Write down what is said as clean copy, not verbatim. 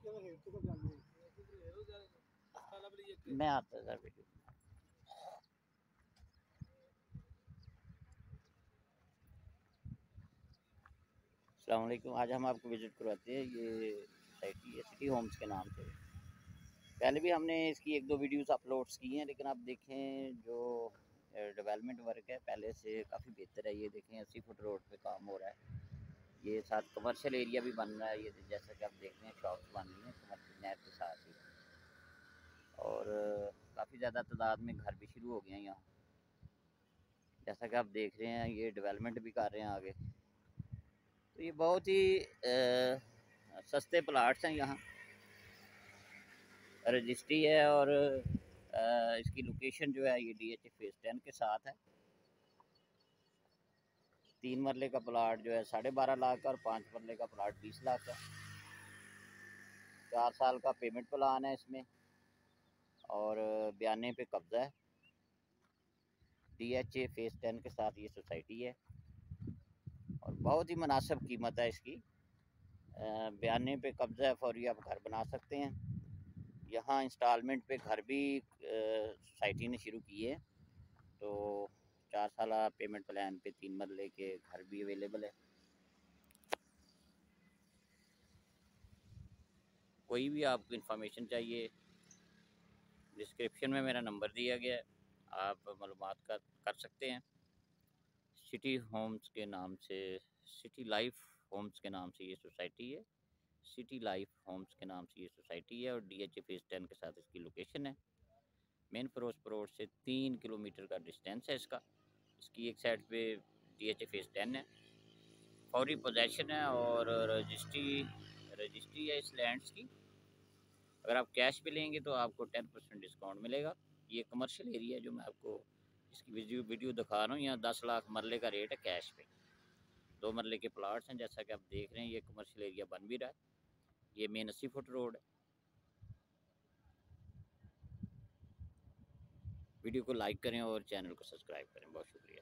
मैं आता था वीडियो। अस्सलाम वालेकुम। आज हम आपको विज़िट करवाते हैं ये सोसाइटी है सिटी होम्स के नाम से। पहले भी हमने इसकी एक दो वीडियोस अपलोड्स की हैं, लेकिन आप देखें जो डेवलपमेंट वर्क है पहले से काफ़ी बेहतर है। ये देखें 80 फुट रोड पे काम हो रहा है। ये साथ कमर्शियल एरिया भी बन रहा है। ये जैसा कि आप देख रहे हैं शॉप्स बन रही हैं कमर्शियल नहर के साथ ही, और काफ़ी ज़्यादा तादाद में घर भी शुरू हो गए हैं यहाँ। जैसा कि आप देख रहे हैं ये डेवलपमेंट भी कर रहे हैं आगे। तो ये बहुत ही सस्ते प्लाट्स हैं यहाँ, रजिस्ट्री है, और इसकी लोकेशन जो है ये DH फेज़ 10 के साथ है। 3 मरले का प्लाट जो है 12.5 लाख का, और 5 मरले का प्लाट 20 लाख का। 4 साल का पेमेंट प्लान है इसमें, और बयाने पे कब्जा है। DH फेज़ 10 के साथ ये सोसाइटी है, और बहुत ही मुनासिब कीमत है इसकी। बयाने पे कब्जा है, फौरी आप घर बना सकते हैं। यहाँ इंस्टॉलमेंट पे घर भी सोसाइटी ने शुरू की है। तो 4 साल पेमेंट प्लान पे 3 मरले के घर भी अवेलेबल है। कोई भी आपको इन्फॉर्मेशन चाहिए, डिस्क्रिप्शन में मेरा नंबर दिया गया है, आप मालूमात कर सकते हैं। सिटी होम्स के नाम से, सिटी लाइफ होम्स के नाम से ये सोसाइटी है। सिटी लाइफ होम्स के नाम से ये सोसाइटी है, और DH फेज़ 10 के साथ इसकी लोकेशन है। मेन फिरोजपुर रोड से 3 किलोमीटर का डिस्टेंस है इसका। इसकी एक साइड पे DH फेज़ 10 है, फौरी पोजेशन है, और रजिस्ट्री है इस लैंड्स की। अगर आप कैश पे लेंगे तो आपको 10% डिस्काउंट मिलेगा। ये कमर्शियल एरिया है जो मैं आपको इसकी वीडियो दिखा रहा हूँ। यहाँ 10 लाख मरले का रेट है कैश पे। 2 मरले के प्लाट्स हैं, जैसा कि आप देख रहे हैं। ये कमर्शियल एरिया बन भी रहा है। ये मेन 80 फुट रोड है। वीडियो को लाइक करें और चैनल को सब्सक्राइब करें। बहुत शुक्रिया।